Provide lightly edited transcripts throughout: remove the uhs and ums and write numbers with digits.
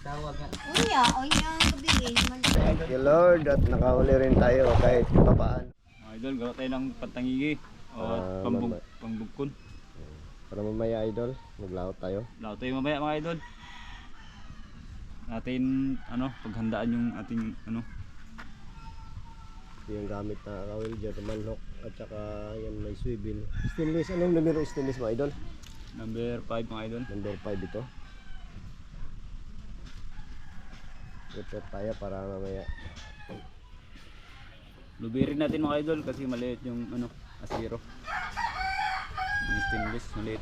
Unya, unya ang gabi. Thank you Lord at nakahuli rin tayo kahit papaan. Mga idol, gawa tayo ng pantangigi o pambugkon. Para mamaya idol, maglaot tayo. Laot tayo mamaya mga idol. Natin paghandaan yung ating Yung gamit na kawil dyan, manhok at saka yan may swivel. Stainless, anong numero stainless mga idol? number 5 mga idol. Number 5 ito. Ito tayo para mamaya. Lubirin natin mga idol kasi maliit yung asiro. Yung stainless maliit.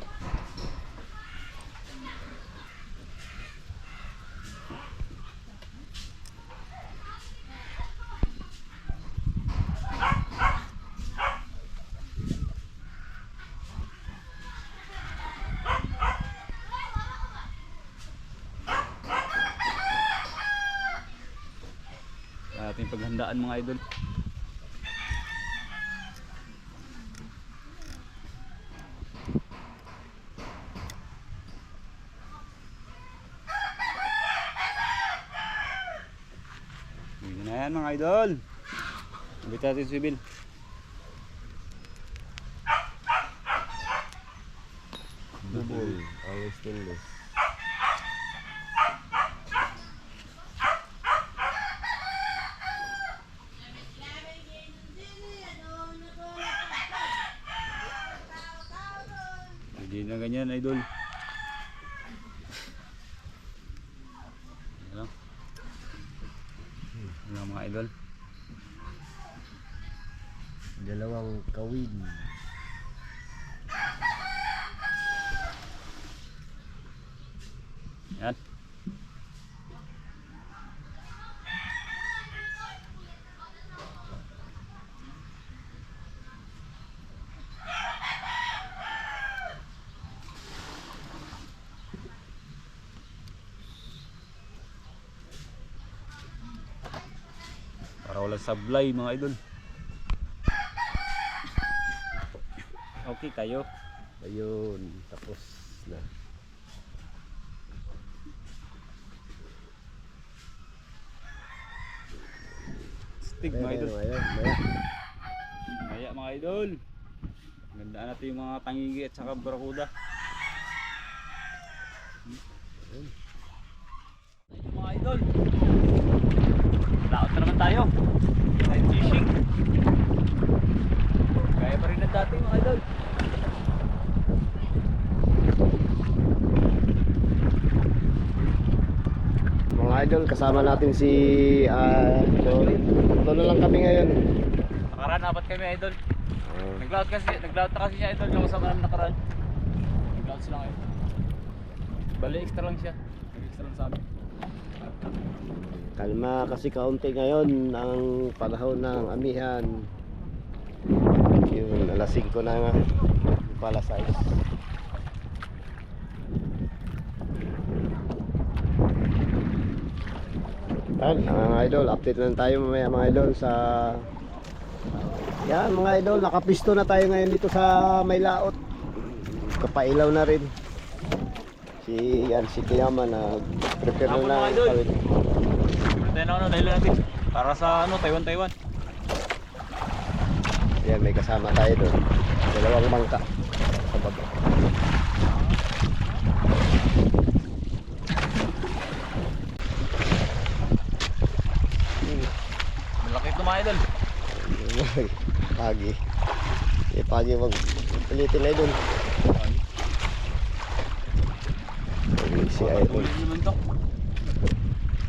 Ating paghandaan mga idol. Hindi na yan mga idol. Ulit natin swivel. Double ang stainless. Hindi na ganyan idol. Ayan lang mga idol. Dalawang kawil. Yan. Para walang sablay mga idol. Okay kayo. Ayun, tapos na. Stig mga idol. Maya, maya. Maya mga idol. Gandaan natin yung mga tangigi at saka barakuda. Mga idol. Laot na naman tayo. Live fishing. Kaya pa rin ang dati mga idol. Mga idol, kasama natin si ito na lang kami ngayon. Nakaraan, apat kami idol. Naglaot na kasi siya idol. Yung kasama namin nakaraan. Naglaot sila ngayon. Bali, extra lang siya. Nag-extra lang sa amin. Kalma kasi kaunti ngayon ang panahon ng amihan. Yung alas 5 na nga pala size. Yan mga idol, update lang tayo mamaya mga idol sa yan mga idol, nakapisto na tayo ngayon dito sa Maylaot. Kapailaw na rin si Kiyama na prepare na Mga idol. Tayo na dahil natin para sa Taiwan. Yan, may kasama tayo doon. Dalawang bangka sa baba. Malaki ito mga idol. Pagi. Pagi pilitin na doon. Si Idol. Huli naman to.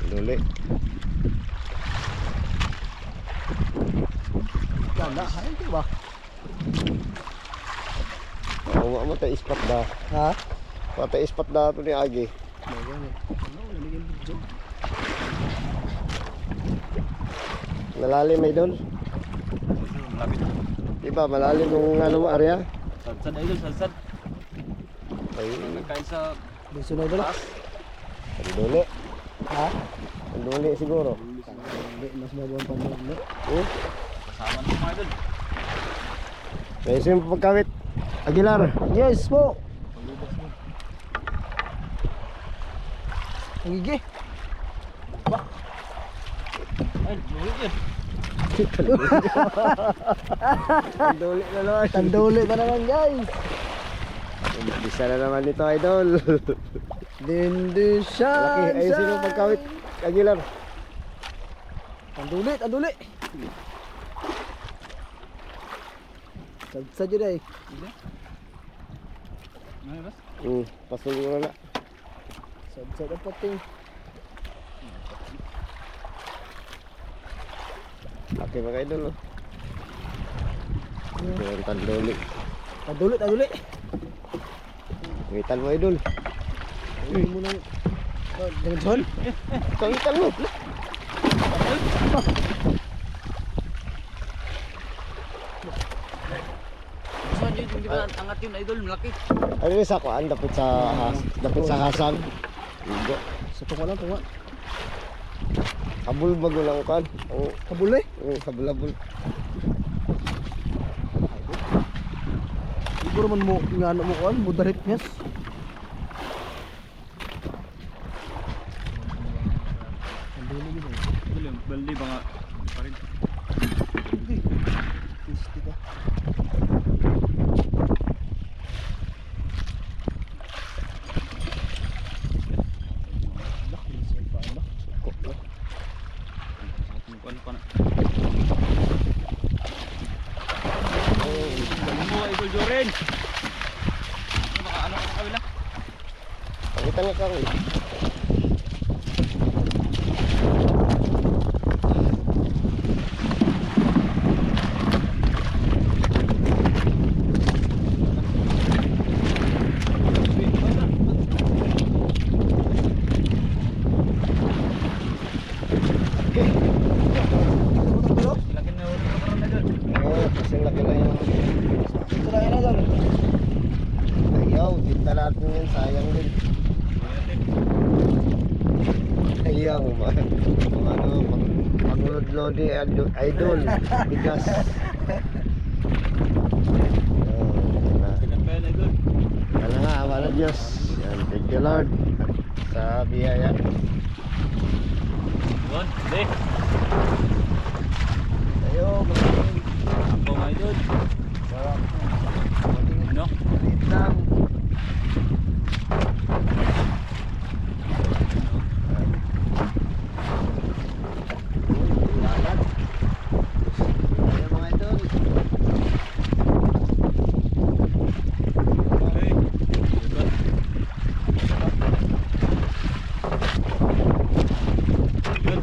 Luli. Ganda, ayun di ba? Oo, mo tayo ispat da. Ha? Pati ispat da ito ni Agi. Malalim Idol. Malapit. Diba malalim yung area? Salsad idol, salsad. Ayun. Nagkain sa Gusto na Idol? Ang duli. Ha? Ang duli siguro. Mas mabuhan pa mo. kasama ng mga idol. May sim pagkawit. Aguilar. Yes po. Paglubas mo. Ang gigi. Ay, buhay yun. Tanduli na naman. Tanduli na naman guys. Umpisa na naman ito, idol. Dindisyan. Laki. Ayun, sino pagkawit? Aguilar. Tanduli, tanduli. Sad yun ay. Ano bas? Pasunod na. Sad ang pating. Laki mga idol, oh. Ito yung tanduli. Tanduli, tanduli. Kawitan mo, idol. Ayun mo nang... Jangan Kawitan mo. Saan yun? Hindi ba angat yun, idol? Malaki. Ano yung sakuan? Dapit sa hasang. Igo. Sa tunga lang, tunga. Habul magulang kan. Oh, Kabuli. habul-habul. Siguro man mo, nga ano mo kuhan, mo darit niyas. Tanduli yun ay. Baldi ba nga? Pa rin. Hindi. Pisti ka. Anak, minsan pa anak. Ano pa na? Ano mo, idol Joren? Ano ka kabila? Kawitan nga ka, eh. Laki na ulit ka parang idol. Kasing laki na yun. Ito lang yun idol. Ayaw, tinta natin yan. Sayang din. Ayaw, pag-load-load idol. Bigas. Tigat pa yan, idol. Ano nga, awa ng Diyos. Yan, thank you Lord. Sa biyaya. Yun, hindi. Tayo, magaling. Ako nga, idol. Sarap. Ano? Liit lang. Lalat. Tayo mga idol. Okay. Idol. Yun.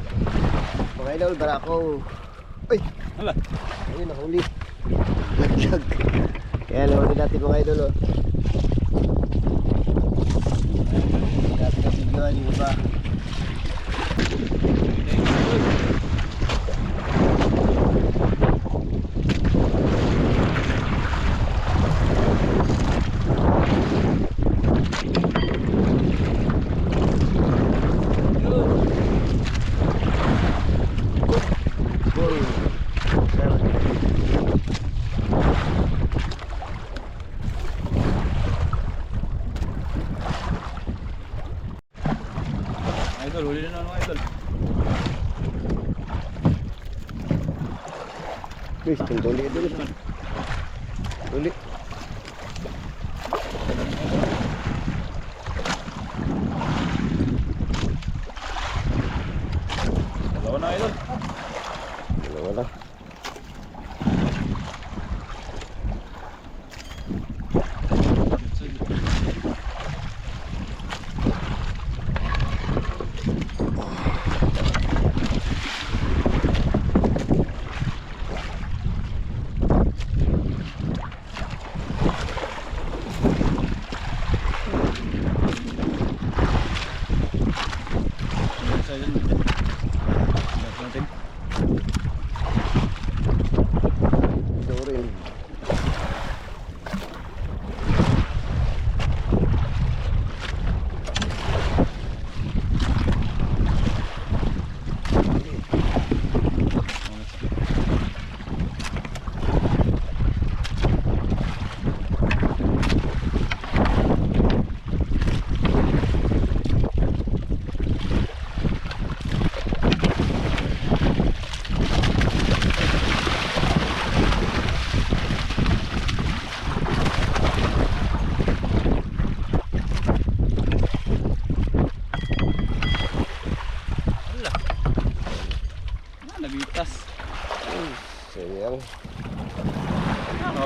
Mga idol, barako. Uy! Hala. Ayun, nahuli. Laglag. Kaya nahuli natin mga idol, oh. Dati na videoan yung iba. Goal. Idol, huli na naman idol. Guys, tunduli dulu. Tuli. Dalawa na idol. Wala. Sa idol natin. Natin. Ito rin.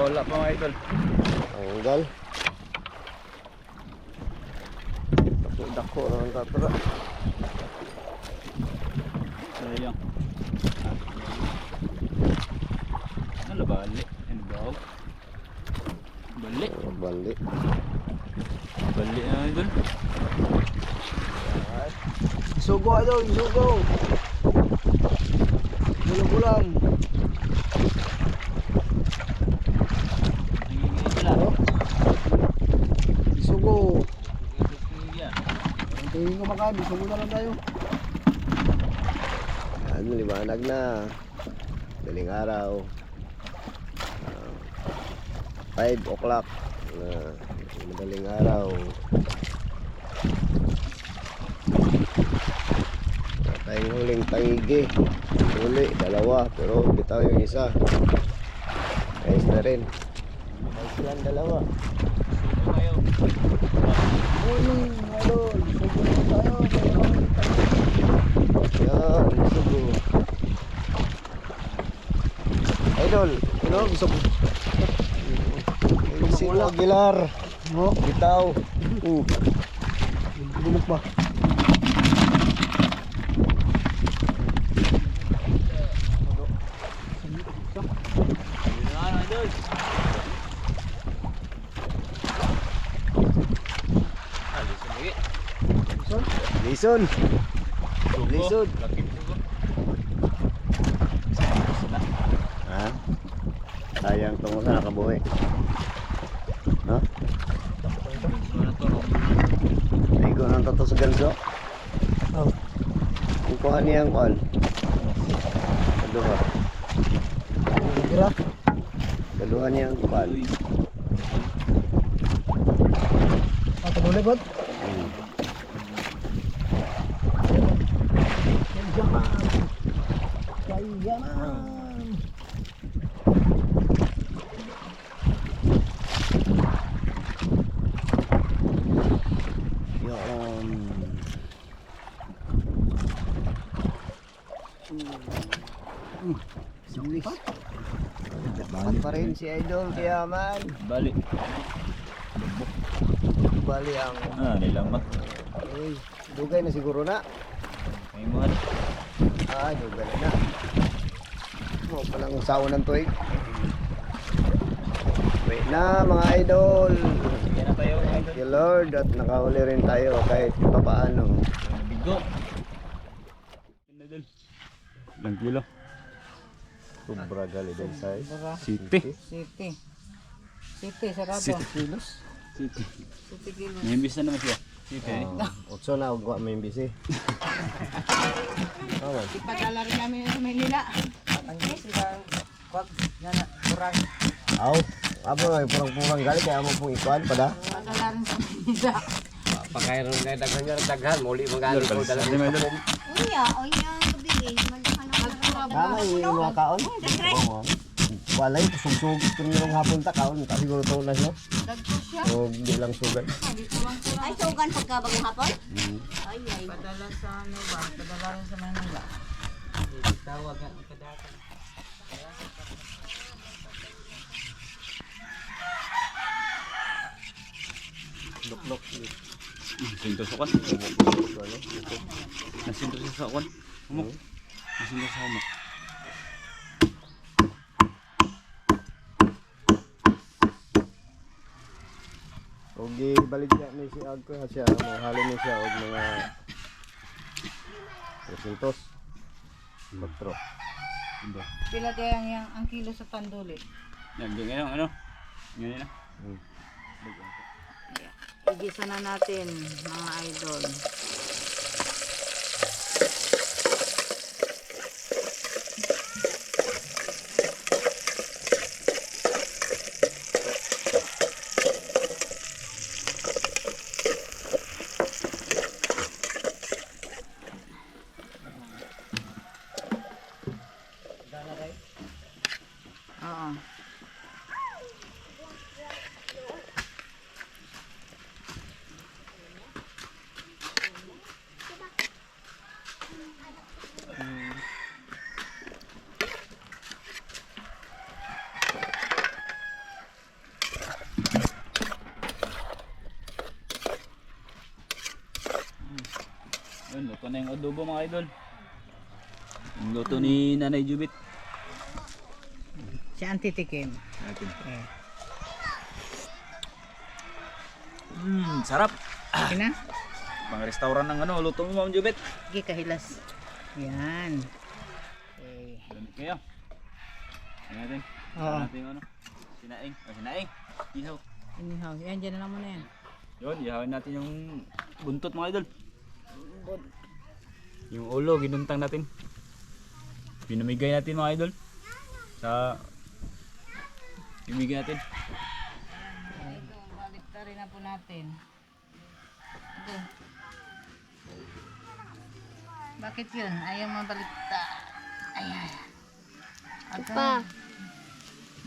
Wala pa mga idol. Tanggal. Dako naman tatara. Sayang. Ano bali? Ano ba? Bali. Bali. Bali na idol. Isugo idol, isugo. Bulang-bulang. Ano? Isugo. Yan. Ang tingin ko makain, isugo na lang tayo. Ano, liwanag na. Daling araw. 5 o'clock na madaling araw. Tayong huling tangigi. Huli, dalawa. Pero bitaw yung isa. Ayos na rin. Ayos lang dalawa. Subo kayo. Morning, idol. Isugo na tayo. Yan, sugo. Idol, ano gusto ko? Sino Aguilar? No? Bitaw. Gumuk ba? Ano idol? Alis lagi. Lison. Subo. Lisod. Lakip subo. Ha? Sayang tungo sa nakabuhi. No? Ano to? Ligo ng tato sa ganso. Oh. Kung kuha niyang kuhan. Kaduha. Kira? Kaduha niyang kuhan. Boleh bot? Jaman. Jaman. Sinis. Bali pa rin si Idol Kiyaman. Bali. Bali ang Nilamat. Uy, dugay na siguro na. May mga Dugay na. Mo palang saon ng tuig. Wait na mga idol. Sige na tayo mga Thank idol. you Lord at nakahuli rin tayo kahit papaano. Bigo. Idol. Ilang kilo? Sobra gali din sa City. City. City, sarado. kilos. City. City kilo. May imbis na naman siya. City. Otso na ugwa may bisi. Oh, Ipadala rin namin sa Maynila. Ang sila, kwag, yan na, kurang. aw, abo ay purang-purang gali kaya mo pong ikuan pada. Ipadala rin sa Maynila. Pagkairon na daghan muli magali ko dala. Uya, ang gabi. Malaki na Tama yung mga kaon. Oo. Walay kusog-sug pero hapon ta kaon ta siguro to na no. Dagko siya. O di lang sugan. Ay, sugan pagka bagong hapon? Ay, ay. Padala sa ano ba? Padala rin sa Maynila. Tawag ang kadata. Lok-lok. Sinto sa kan. Nasinto siya sa kan. Humok. Nasinto sa humok. Og gibaligya ni si Agko siya mo halin ni siya og mga 300. Batro. Pila kaya ang kilo sa tanduli? Yan, ganyan ano? Ganyan na. Igisa na natin, mga idol. Oo. Yun, luto na yung adobo mga idol. Yung luto ni Nanay Jubit. Siya ang titikim. Natin. Eh. Sarap. Okay na? Pang restaurant ng ano, luto mo Ma'am Jubit. Sige, kahilas. Yan. Okay. Ganit kayo. Yan natin. Oo. Natin yung ano. Sinaing. Sinaing. Ihaw. Inihaw. Yan, dyan na lang muna yan. Yun, ihawin natin yung buntot mga idol. Yung ulo, ginuntang natin. Pinamigay natin mga idol. Sa pinamigay natin. Ito, baliktarin na po natin. Ito. Bakit yun? Ayaw mabalikta. Ayan. Aga.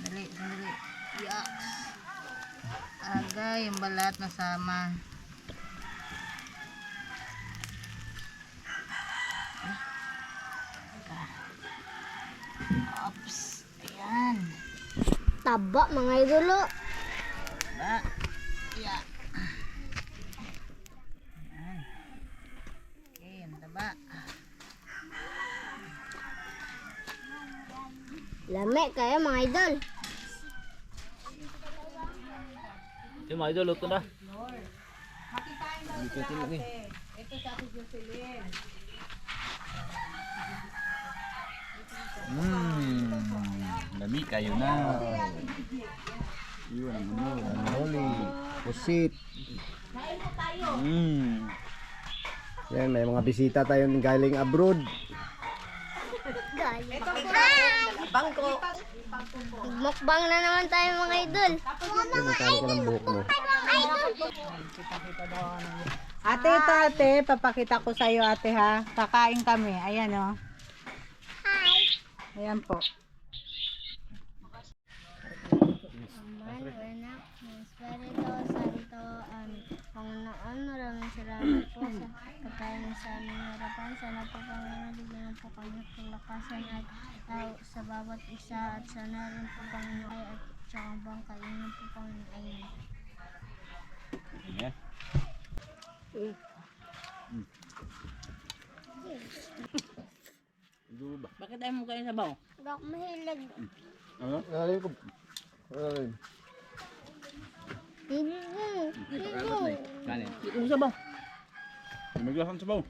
Dali, dali. Yaks. Aga, yung balat nasama. Ops. Ayan. Taba mga idolo. Ba. Yeah. Ayan. Okay, ang taba. Lame kaya mga idol. Yung mga idol, luto na. Ito sa ating Jocelyn. Lami kayo na. Yun ang ano. Huli, pusit. Yan, may mga bisita tayong galing abroad. Mukbang na naman tayo mga idol. Pinatahan ka ng buhok mo. Ate, ito ate, papakita ko sa iyo ate ha. Kakain kami. Ayan oh. Hi. Ayan po. Espiritu Santo, Panginoon, maraming salamat po sa pagkain sa aming harapan. Sana po Panginoon, bigyan po kami ng lakasan at sa bawat isa at sana rin po Panginoon at saka bang kainin po Panginoon. Amen. Ayan. Bakit ayaw mo kayo sabaw? Bak mahilig. Ano? Galing ko. Galing. Kanin. Hindi ko sabaw. May glasan sa baw.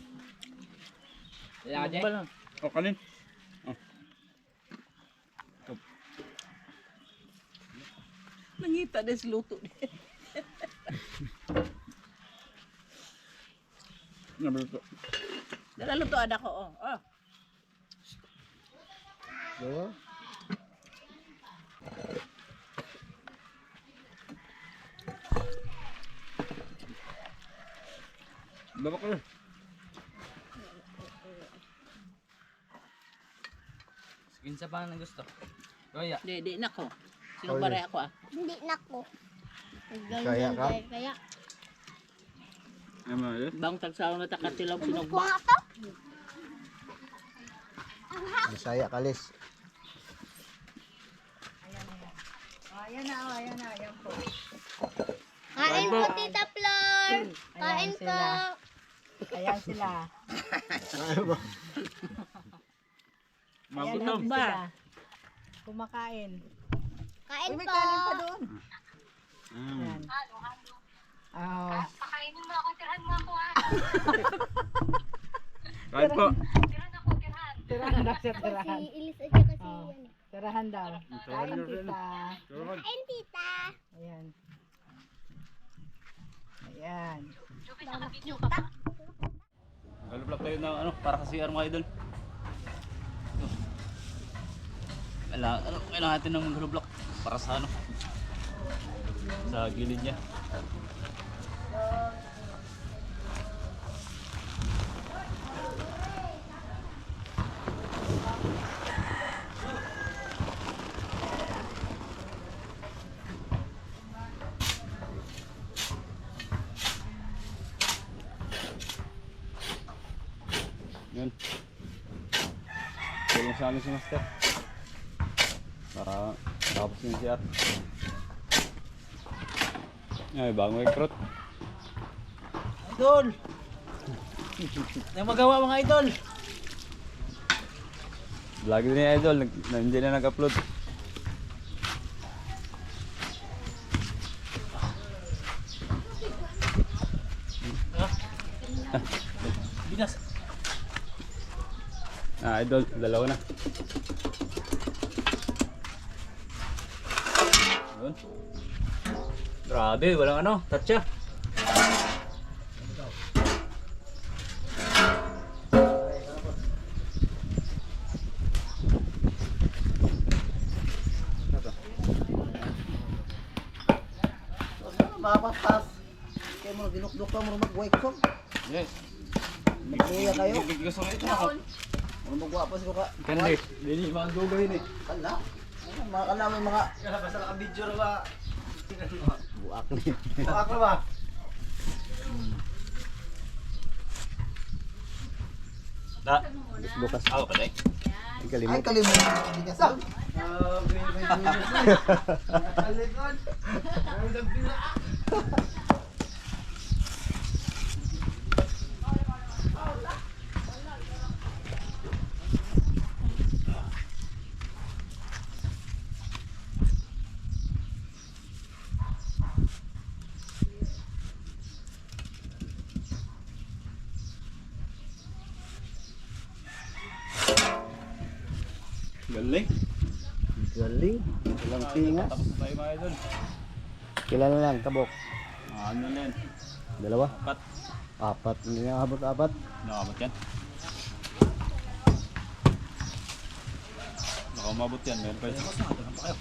Ba lang? O, kanin. Nangita des luto. Nabaluto. Dala luto anak ko oh. Oh. Diba? Babak ka rin. Kinsa pa ang gusto? Kaya. Di na ko. Sino bare ako ah? Hindi na ko. Kaya ka? Kaya. Ano yun? Bang tagsaw na takatilaw Kung sinugba. nga to? Masaya kalis. Ayan na, ayan na, ayan po. Kain po, Tita Flor. Kain po. Ayan sila. Ano ba? Ayan na ba? Kumakain. Kain May po. kanin pa doon. Ayan. Oh. Kain po. Tirahan daw siya, tirahan. Si Ilis at saka si Oh. ano. Tirahan daw. Kain tita. Kain, Tita. Ayan. Ayan. Galublock tayo na ano, para sa CR mga idol. Kailangan natin ng galublock para sa ano, sa gilid niya. Yun. Tulong sa amin si Master. Para tapos yung CR. Ay, bagong recruit. Idol. Ano magawa mga idol? Vlog din ni Idol, hindi na nag-upload. Binas. Idol, dalawa na. Yun. Grabe, walang ano, tatsa. Mapapas. Kayo mo ginukduk ka mo mag-wake song. Yes. Nagkuya kayo. Gusto ko ito ako. Ano magwapas ko ka? Kandi, hindi mga gugay ni. Kala. Mga kala may mga basta naka-video ra ba? Buak ni. Buak ra ba? Da. Bukas. Ako pa dai. Ay, Ay kalimut. kalimutan hindi ka sa. Galing. Galing. Walang tingas. Tapos na tayo mga Idol. Kilala lang, kabok. Ano na yan? Dalawa? Apat. Apat. Hindi na abot apat. Nakabot yan. Nakamabot yan. Meron pa yun.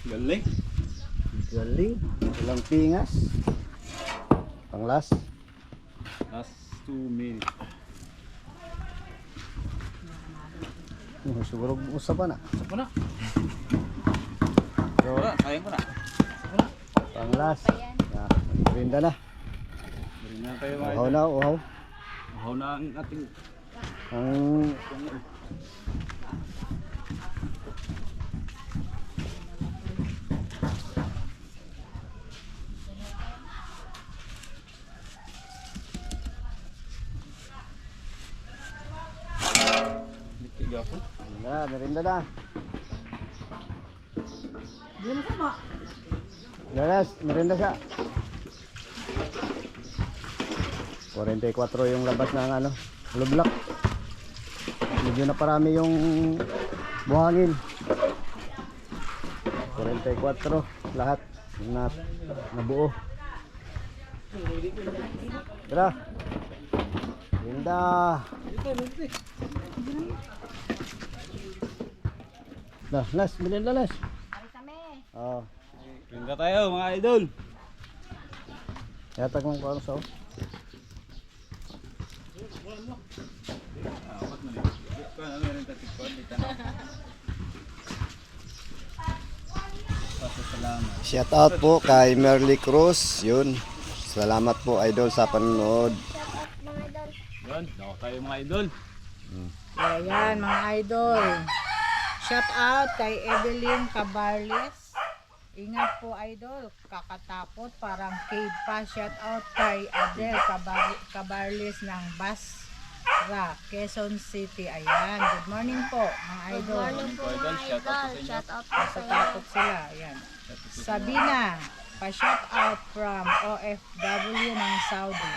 Galing. Galing. Walang tingas. Panglas. Last 2 minutes. Siguro usap pa na. Saan ko na? So, Wala, sayang ko na. panglas. Rinda na. Bari na kayo mga Uhaw Idol. na, uhaw. Uhaw na ang ating Ang tiga po. merinda na. Di mo sama. Ganas, merinda siya. 44 yung labas ng ano, lublak. Medyo na parami yung buhangin. 44 lahat na nabuo. Tara. Linda. Nah, las, merinda las. Oh, Rinda tayo mga Idol. yatag mong paano sa Apat na rin. Ano meron tatikon dito na. Salamat. Shout out po kay Merly Cruz. Yun. Salamat po idol sa panonood. Yun, ako tayo mga Idol. Ayan mga idol. Shout out kay Evelyn Cabarles. Ingat po idol, kakatapot parang cave pa. Shout out kay Adel Cabarles ng Basra, Quezon City. Ayan, good morning po mga idol. Morning po Idol, mga shout out idol. sa inyo. Shout out po sa inyo. Kakatapot sila. Ayan. Sabina, pa-shout out from OFW ng Saudi.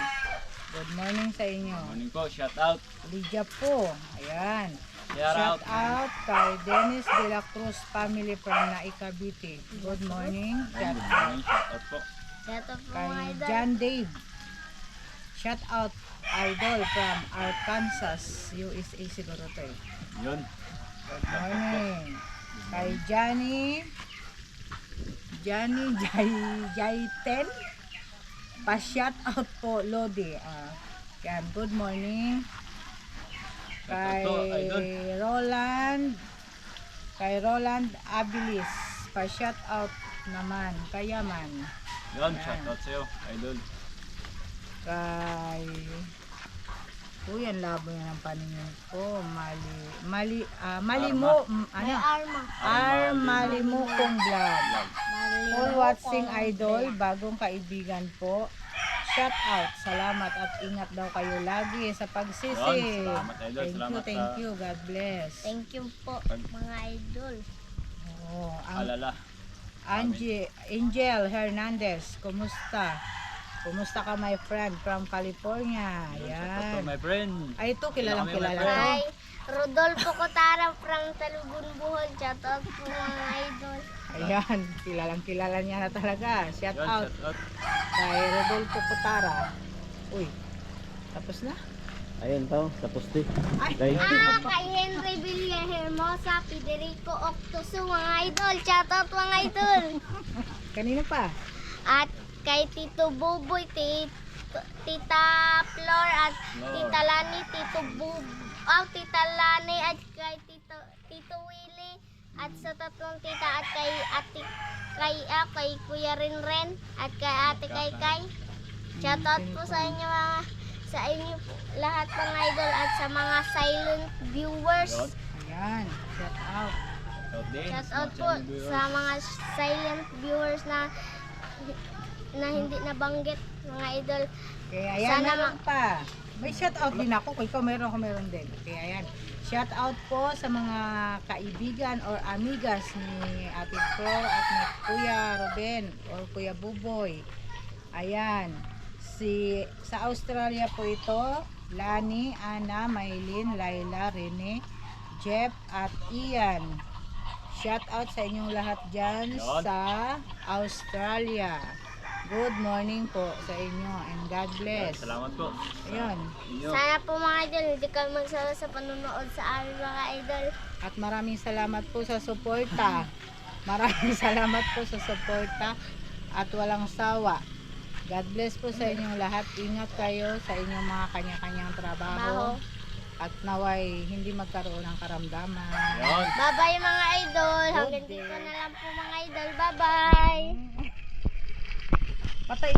Good morning sa inyo. Morning po, shout out. Lydia po. Ayan. Shout out. Shout out kay Dennis De La Cruz family from Naikabiti. Good morning. Shout Good out morning, shout out po. Shout out po kay mga idol. John Dave. Shout out idol from Arkansas, USA siguro to eh. Yun. Good morning. Kay Johnny Jayten. Pa-shout out po Lodi. Yan, good morning. Kay Ito, idol. Roland Abilis. Pa-shout out naman. Kayaman. Yan, shoutout sa'yo, idol. Kay Uy, ang labo na ng paningin ko. Malimo, May ano? arma. Malimo kong vlog. Mali. All watching idol, bagong kaibigan po. Shout out, salamat at ingat daw kayo lagi sa pagsisi. Yan, salamat, idol. Salamat Thank you, God bless. Thank you po, mga idol. Oh, ang Alala. Angel Hernandez, kumusta? Kumusta ka my friend from California? Ito, Yan. my friend. Ay, ito kilalang kilala to. Kay Rodolfo Cotara from Talugon, Bohol. Shout out po, mga idol. Ayan, kilalang kilala niya na talaga. Shout Yan, out shoutout. kay Rodolfo Cotara. Uy, tapos na? Ayun to, tapos di. Ay, Kay Henry Villa Hermosa, Federico Octoso, mga idol. Shout out, mga idol. kanino pa? At kay Tito Buboy, Tita Flor, at Tita Lani, Tita Lani, at kay Tito Willie, at sa tatlong tita, at kay Kuya Rinren, at kay Ate Kaykay. Shoutout po sa inyo po, lahat ng idol, at sa mga silent viewers. Yan. Ayan, shout out. Shoutout din. Shoutout po sa mga silent viewers na hindi nabanggit, mga idol. Kaya ayan, Sana meron pa. May shout out din ako. Kung ikaw meron, ako meron din. Kaya ayan, shout out po sa mga kaibigan or amigas ni Ate Flor at ni Kuya Ruben or Kuya Buboy. Ayan, sa Australia po ito, Lani, Ana, Maylin, Laila, Rene, Jeff at Ian. Shout out sa inyong lahat dyan Yan. sa Australia. Good morning po sa inyo and God bless. Salamat po. Ayun. Inyo. Sana po, mga idol, hindi kayo magsala sa panonood sa amin, mga idol. At maraming salamat po sa suporta. Maraming salamat po sa suporta at walang sawa. God bless po sa inyong lahat. Ingat kayo sa inyong mga kanya-kanyang trabaho. At naway hindi magkaroon ng karamdaman. Yan. Bye-bye, mga idol. Hanggang Good dito day. na lang po, mga idol. Bye-bye. Patay.